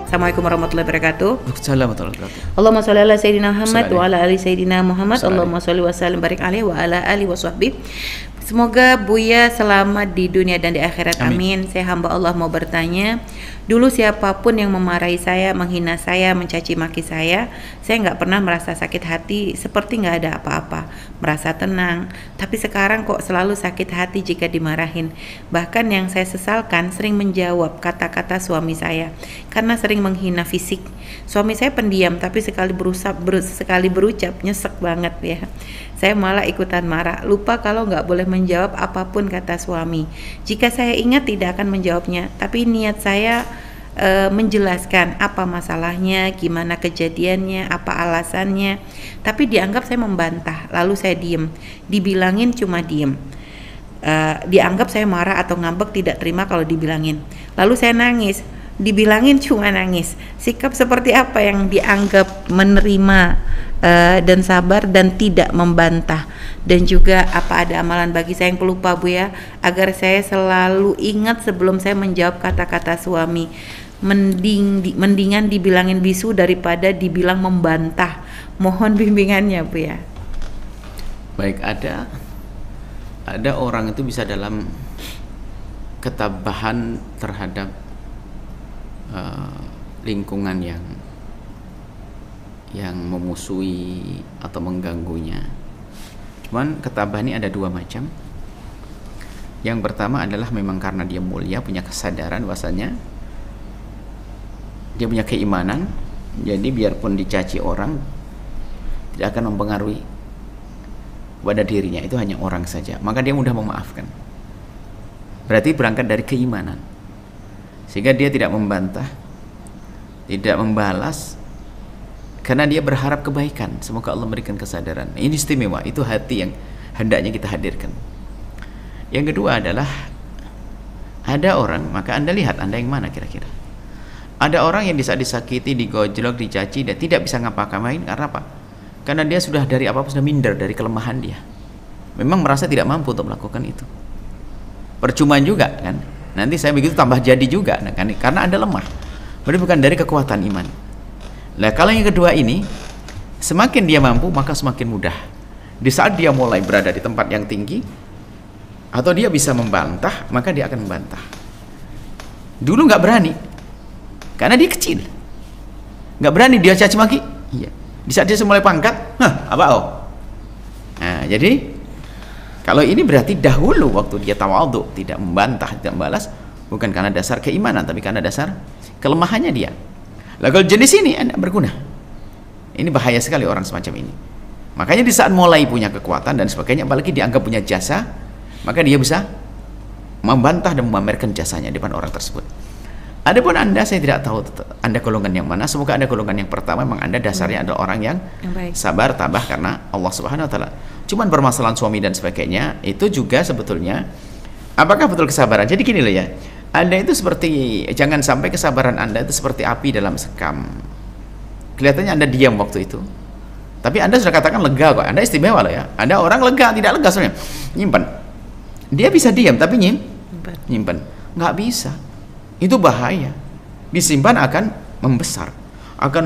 Assalamualaikum warahmatullahi wabarakatuh. Assalamualaikum warahmatullahi wabarakatuh. Allahumma sholli ala sayyidina Muhammad wa ala ali sayyidina Muhammad. Sallallahu. Allahumma sholli wa sallim barik alaihi wa ala alihi wa sahbihi. Semoga Buya selamat di dunia dan di akhirat. Amin. Saya hamba Allah mau bertanya. Dulu siapapun yang memarahi saya, menghina saya, mencaci maki saya nggak pernah merasa sakit hati, seperti nggak ada apa-apa, merasa tenang. Tapi sekarang kok selalu sakit hati jika dimarahin. Bahkan yang saya sesalkan sering menjawab kata-kata suami saya karena sering menghina fisik. Suami saya pendiam, tapi sekali berucap nyesek banget ya. Saya malah ikutan marah, lupa kalau nggak boleh menjawab apapun kata suami. Jika saya ingat tidak akan menjawabnya, tapi niat saya menjelaskan apa masalahnya, gimana kejadiannya, apa alasannya. Tapi dianggap saya membantah, lalu saya diem. Dibilangin cuma diem. Dianggap saya marah atau ngambek, tidak terima kalau dibilangin. Lalu saya nangis, dibilangin cuma nangis. Sikap seperti apa yang dianggap menerima dan sabar dan tidak membantah? Dan juga apa ada amalan bagi saya yang pelupa Bu ya, agar saya selalu ingat sebelum saya menjawab kata-kata suami. Mendingan dibilangin bisu daripada dibilang membantah. Mohon bimbingannya Bu ya. Baik, ada orang itu bisa dalam ketabahan terhadap lingkungan yang memusuhi atau mengganggunya. Cuman ketabahan ini ada dua macam. Yang pertama adalah memang karena dia mulia, punya kesadaran bahwasanya dia punya keimanan, jadi biarpun dicaci orang tidak akan mempengaruhi pada dirinya, itu hanya orang saja, maka dia mudah memaafkan. Berarti berangkat dari keimanan, sehingga dia tidak membantah, tidak membalas, karena dia berharap kebaikan. Semoga Allah memberikan kesadaran. Ini istimewa, itu hati yang hendaknya kita hadirkan. Yang kedua adalah ada orang, maka Anda lihat Anda yang mana kira-kira. Ada orang yang di saat disakiti, digojlok, dicaci, dan tidak bisa ngapa-ngapain karena apa? Karena dia sudah dari apa-apa sudah minder dari kelemahan dia. Memang merasa tidak mampu untuk melakukan itu. Percuma juga kan? Nanti saya begitu tambah jadi juga kan? Karena Anda lemah. Berarti bukan dari kekuatan iman. Nah, kalau yang kedua ini, semakin dia mampu maka semakin mudah. Di saat dia mulai berada di tempat yang tinggi atau dia bisa membantah, maka dia akan membantah. Dulu nggak berani, karena dia kecil, nggak berani dia caci maki. Iya. Di saat dia mulai pangkat, apa oh? Nah, jadi kalau ini berarti dahulu waktu dia tawadhu, tidak membantah, tidak membalas, bukan karena dasar keimanan, tapi karena dasar kelemahannya dia. Lah kalau jenis ini Anda berguna. Ini bahaya sekali orang semacam ini. Makanya di saat mulai punya kekuatan dan sebagainya, apalagi dianggap punya jasa, maka dia bisa membantah dan memamerkan jasanya di depan orang tersebut. Adapun Anda, saya tidak tahu Anda golongan yang mana. Semoga Anda golongan yang pertama. Memang Anda dasarnya adalah orang yang sabar, tabah karena Allah Subhanahu wa taala. Cuman permasalahan suami dan sebagainya itu juga sebetulnya apakah betul kesabaran? Jadi gini loh ya. Anda itu seperti, jangan sampai kesabaran Anda itu seperti api dalam sekam. Kelihatannya Anda diam waktu itu, tapi Anda sudah katakan lega kok. Anda istimewa loh ya. Anda orang lega, tidak lega sebenarnya. Nyimpan. Dia bisa diam tapi nyimpan. Nggak bisa. Itu bahaya. Disimpan akan membesar, akan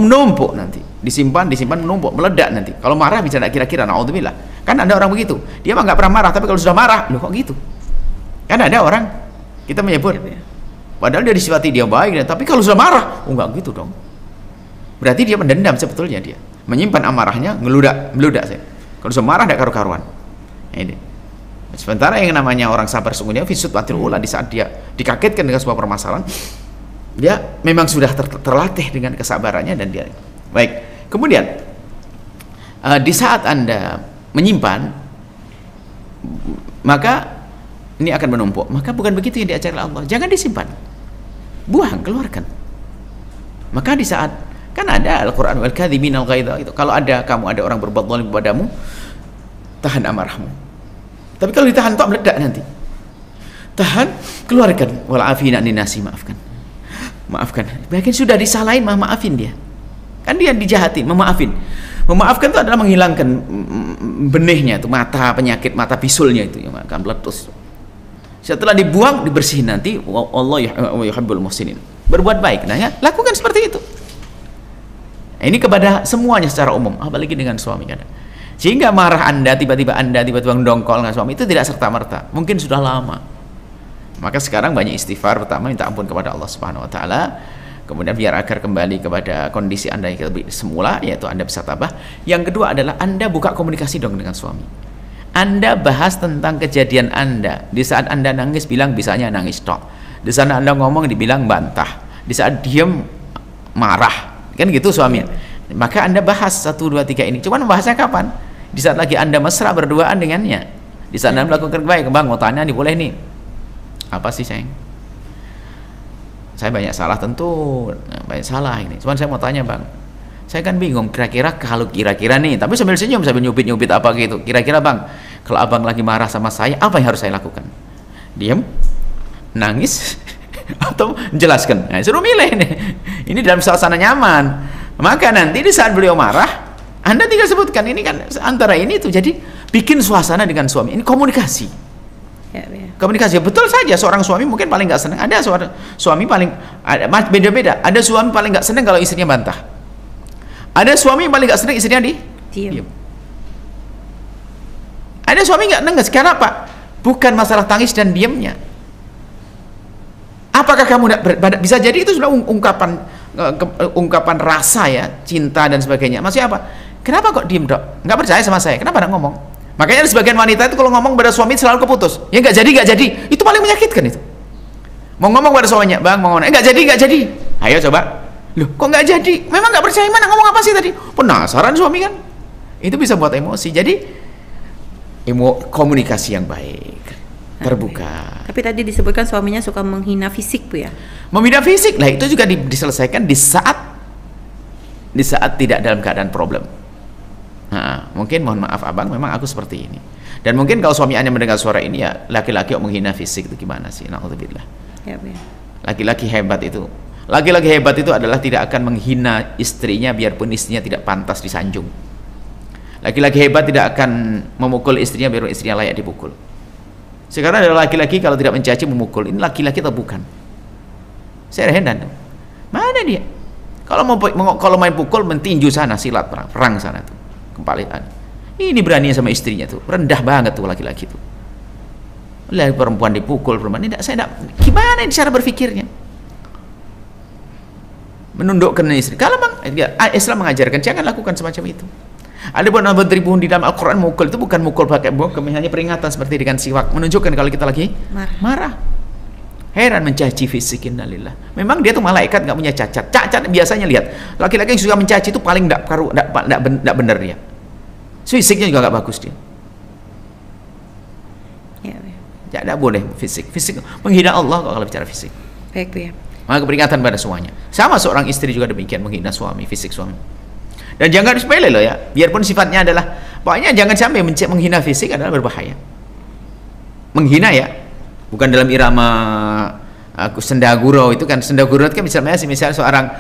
menumpuk nanti. Disimpan menumpuk, meledak nanti. Kalau marah bisa tidak kira-kira, naudzubillah. Kan ada orang begitu. Dia mah nggak pernah marah, tapi kalau sudah marah, loh kok gitu? Kan ada orang kita menyebut, padahal dia disifati dia baik, tapi kalau sudah marah, oh enggak gitu dong. Berarti dia mendendam sebetulnya, dia menyimpan amarahnya, meludak saya. Kalau sudah marah tidak karu-karuan. Ini. Sementara yang namanya orang sabar sungguhnya fisut watil ula, di saat dia dikagetkan dengan sebuah permasalahan, dia memang sudah terlatih dengan kesabarannya dan dia baik. Kemudian di saat Anda menyimpan, maka ini akan menumpuk. Maka bukan begitu yang diajarkan Allah. Jangan disimpan, buang, keluarkan. Maka di saat, kan ada Al-Quran, wal kadhiminal ghaidha, itu kalau ada orang berbuat zalim kepadamu, tahan amarahmu. Tapi kalau ditahan tok meledak nanti. Tahan, keluarkan. Wal afina anin nasi, maafkan. Bahkan sudah disalahin, maafin dia. Kan dia dijahatin, memaafin. Memaafkan itu adalah menghilangkan benihnya, itu mata penyakit, mata bisulnya itu yang akan meletus. Setelah dibuang, dibersihin nanti. Allah yuhibbul muhsinin. berbuat baik. Nah ya, lakukan seperti itu. Nah, ini kepada semuanya secara umum, apalagi dengan suami kan. Sehingga marah Anda tiba-tiba mendongkol dengan suami itu tidak serta-merta, mungkin sudah lama. Maka sekarang banyak istighfar, pertama minta ampun kepada Allah Subhanahu wa taala. Kemudian biar agar kembali kepada kondisi Anda yang lebih semula, yaitu Anda bisa tabah. Yang kedua adalah Anda buka komunikasi dong dengan suami. Anda bahas tentang kejadian Anda. Di saat Anda nangis bilang bisanya nangis tok. Di sana Anda ngomong dibilang bantah. Di saat diem marah. Kan gitu suami. Maka Anda bahas 1, 2, 3 ini. Cuman bahasnya kapan? Di saat lagi Anda mesra berduaan dengannya. Di saat Anda melakukan kebaikan, bang mau tanya nih, boleh nih. Apa sih sayang? Saya banyak salah tentu, banyak salah ini. Cuman saya mau tanya bang, saya kan bingung kira-kira nih, tapi sambil senyum, sambil nyubit-nyubit apa gitu. Kira-kira bang, kalau abang lagi marah sama saya, apa yang harus saya lakukan? Diam, nangis, atau menjelaskan? Nah, suruh milih nih. Ini dalam suasana nyaman. Maka nanti di saat beliau marah, Anda tinggal sebutkan ini kan antara ini tuh. Jadi bikin suasana dengan suami. Ini komunikasi. Ya, ya. Komunikasi, betul saja seorang suami mungkin paling nggak senang. Ada suami paling beda-beda. Ada suami paling nggak senang kalau istrinya bantah. Ada suami yang paling nggak senang istrinya diam. Ada suami nggak nengah. Sekarang apa? Bukan masalah tangis dan diamnya. Apakah kamu bisa jadi itu sudah ungkapan rasa ya, cinta dan sebagainya. Maksudnya apa? Kenapa kok diem dok? Nggak percaya sama saya? Kenapa nggak ngomong? Makanya ada sebagian wanita itu kalau ngomong pada suami selalu keputus. Ya nggak jadi. Itu paling menyakitkan itu. Mau ngomong pada suaminya, bang mau ngomong, nggak jadi. Ayo coba. Loh, kok nggak jadi? Memang nggak percaya, mana ngomong apa sih tadi? Penasaran suami kan? Itu bisa buat emosi. Jadi komunikasi yang baik, terbuka. Tapi tadi disebutkan suaminya suka menghina fisik bu ya? Menghina fisik, lah itu juga diselesaikan di saat tidak dalam keadaan problem. Nah, mungkin mohon maaf abang, memang aku seperti ini. Dan mungkin kalau suami Anda mendengar suara ini ya, laki-laki yang menghina fisik itu gimana sih? Na'udzubillah. Ya. Laki-laki hebat itu. Laki-laki hebat itu adalah tidak akan menghina istrinya biarpun istrinya tidak pantas disanjung. Laki-laki hebat tidak akan memukul istrinya biarpun istrinya layak dipukul. Sekarang ada laki-laki kalau tidak mencaci memukul. Ini laki-laki atau bukan? Saya heran. Mana dia? Kalau main pukul mentinju sana, silat perang sana tuh. Kepalitan. Ini berani sama istrinya tuh, rendah banget tuh laki-laki tuh. Lah perempuan dipukul, perempuan ini gimana ini cara berpikirnya? Menundukkan istri. Kalau Islam mengajarkan jangan lakukan semacam itu. Ada pun bertribun di dalam Al-Quran mukul itu bukan mukul pakai bom, hanya peringatan seperti dengan siwak, menunjukkan kalau kita lagi marah. Heran mencaci fisik, innalillah. Memang dia tuh malaikat nggak punya cacat. Cacat biasanya lihat laki-laki yang suka mencaci itu paling nggak benar dia. Fisiknya juga nggak bagus dia. Ya, tidak boleh fisik menghina Allah kalau bicara fisik. Baik bu ya. Maka peringatan pada semuanya. Sama seorang istri juga demikian, menghina suami, fisik suami. Dan jangan sepele loh ya. Biarpun sifatnya adalah, pokoknya jangan sampai menghina fisik adalah berbahaya. Menghina ya, bukan dalam irama sendaguro itu kan. Sendaguro itu kan misalnya seorang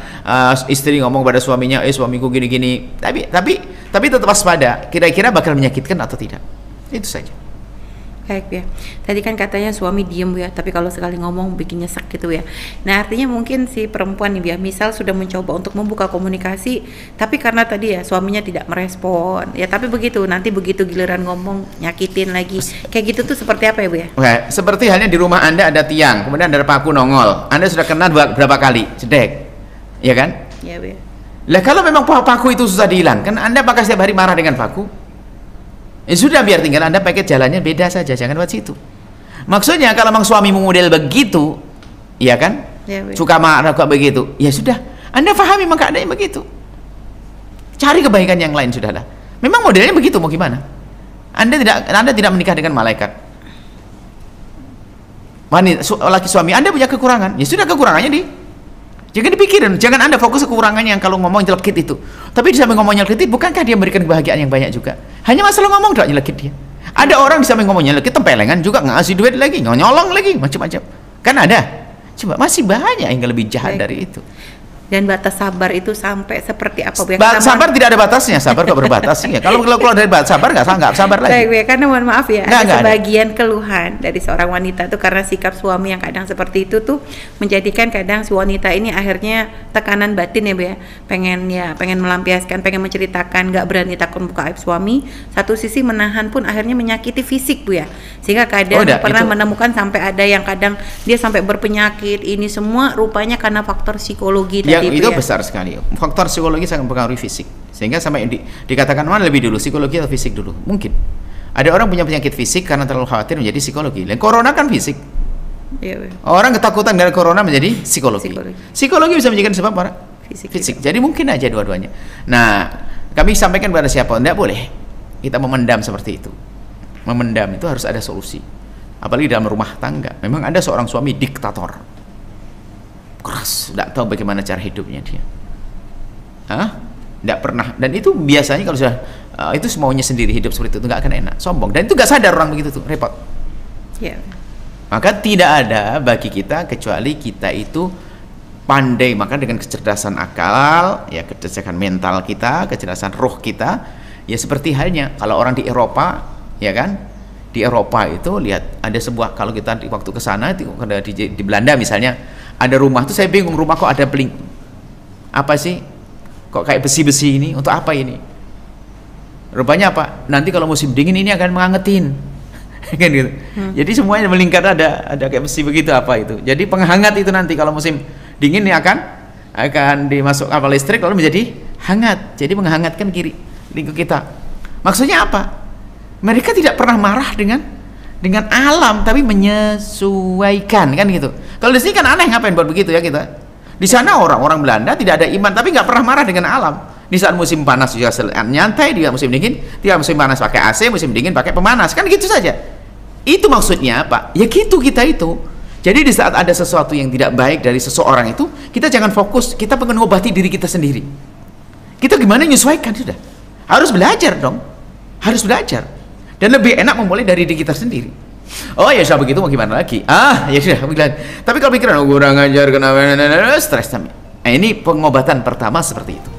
istri ngomong pada suaminya, suamiku gini-gini. Tapi tetap waspada. Kira-kira bakal menyakitkan atau tidak? Itu saja. Baik ya. Tadi kan katanya suami diem ya, tapi kalau sekali ngomong bikin nyesek gitu ya. Nah artinya mungkin si perempuan nih ya, misal sudah mencoba untuk membuka komunikasi, tapi karena tadi ya suaminya tidak merespon, ya tapi nanti begitu giliran ngomong nyakitin lagi. Kayak gitu tuh seperti apa ya bu ya? Oke, seperti halnya di rumah Anda ada tiang, kemudian ada paku nongol. Anda sudah kena berapa kali? Cedek, ya kan? Ya bu ya. Lah kalau memang paku itu susah dihilangkan, Anda apakah setiap hari marah dengan paku? Ya sudah, biar tinggal Anda pakai jalannya beda saja, jangan buat situ. Maksudnya kalau memang suami model begitu, ya kan? Ya, suka marah kok begitu. Ya sudah, Anda pahami memang keadaannya begitu. Cari kebaikan yang lain sudahlah. Memang modelnya begitu, mau gimana? Anda tidak menikah dengan malaikat. Laki suami Anda punya kekurangan. Ya sudah, kekurangannya jangan dipikirin, jangan Anda fokus kekurangannya yang kalau ngomong nyelekit itu. Tapi di samping ngomong nyelekit, bukankah dia memberikan kebahagiaan yang banyak juga? Hanya masalah ngomong doang nyelekit dia. Ada orang di samping ngomong nyelekit, tempelengan juga, ngasih duit lagi, nyolong lagi, macam-macam. Kan ada. Coba masih banyak yang lebih jahat dari itu. Dan batas sabar itu sampai seperti apa Bu? Ya? Sabar tidak ada batasnya, sabar kok berbatas ya. Kalau dari batas sabar nggak sabar lagi. Baik Bu, ya, karena mohon maaf ya, ada sebagian keluhan dari seorang wanita tuh karena sikap suami yang kadang seperti itu tuh menjadikan kadang si wanita ini akhirnya tekanan batin ya Bu ya, pengen melampiaskan, pengen menceritakan, nggak berani takut buka aib suami. Satu sisi menahan pun akhirnya menyakiti fisik Bu ya, sehingga kadang pernah menemukan sampai ada yang kadang dia sampai berpenyakit. Ini semua rupanya karena faktor psikologi tadi. Itu besar sekali. Faktor psikologi sangat mempengaruhi fisik. Sehingga sampai dikatakan mana lebih dulu, psikologi atau fisik dulu? Mungkin. Ada orang punya penyakit fisik karena terlalu khawatir menjadi psikologi. Dan corona kan fisik. Orang ketakutan gara corona menjadi psikologi. Psikologi bisa menjadikan sebab para fisik. Jadi mungkin aja dua-duanya. Nah, kami sampaikan kepada siapa? Tidak boleh kita memendam seperti itu. Memendam itu harus ada solusi. Apalagi dalam rumah tangga. Memang ada seorang suami diktator. Keras, tidak tahu bagaimana cara hidupnya dia. Tidak pernah. Dan itu biasanya kalau sudah itu semaunya sendiri hidup seperti itu nggak akan enak, sombong. Dan itu nggak sadar orang begitu tuh, repot. Maka tidak ada bagi kita kecuali kita itu pandai. Maka dengan kecerdasan akal, ya kecerdasan mental kita, kecerdasan roh kita, ya seperti halnya kalau orang di Eropa, ya kan? Di Eropa itu lihat ada sebuah, kalau kita di waktu ke sana di Belanda misalnya, ada rumah tuh saya bingung, rumah kok ada beling, apa sih kok kayak besi-besi ini, untuk apa ini? Rupanya apa? Nanti kalau musim dingin ini akan mengangetin kan gitu. Jadi semuanya melingkar, ada kayak besi begitu, apa itu, jadi penghangat itu. Nanti kalau musim dingin ini akan dimasuk kapal listrik lalu menjadi hangat, jadi menghangatkan lingkup kita. Maksudnya apa? Mereka tidak pernah marah dengan alam, tapi menyesuaikan, kan gitu. Kalau di sini kan aneh, ngapain buat begitu ya kita. Di sana orang-orang Belanda tidak ada iman, tapi nggak pernah marah dengan alam. Di saat musim panas juga nyantai, dia musim dingin, dia musim panas pakai AC, musim dingin pakai pemanas, kan gitu saja. Itu maksudnya apa? Ya gitu kita itu. Jadi di saat ada sesuatu yang tidak baik dari seseorang itu, kita jangan fokus, kita mengobati diri kita sendiri. Kita gimana menyesuaikan, sudah. Harus belajar dong. Harus belajar. Dan lebih enak memulai dari diri kita sendiri. Oh ya sudah begitu, mau gimana lagi? Ya sudah, tapi kalau pikiran kurang ajar, kenapa stres. Ini pengobatan pertama seperti itu.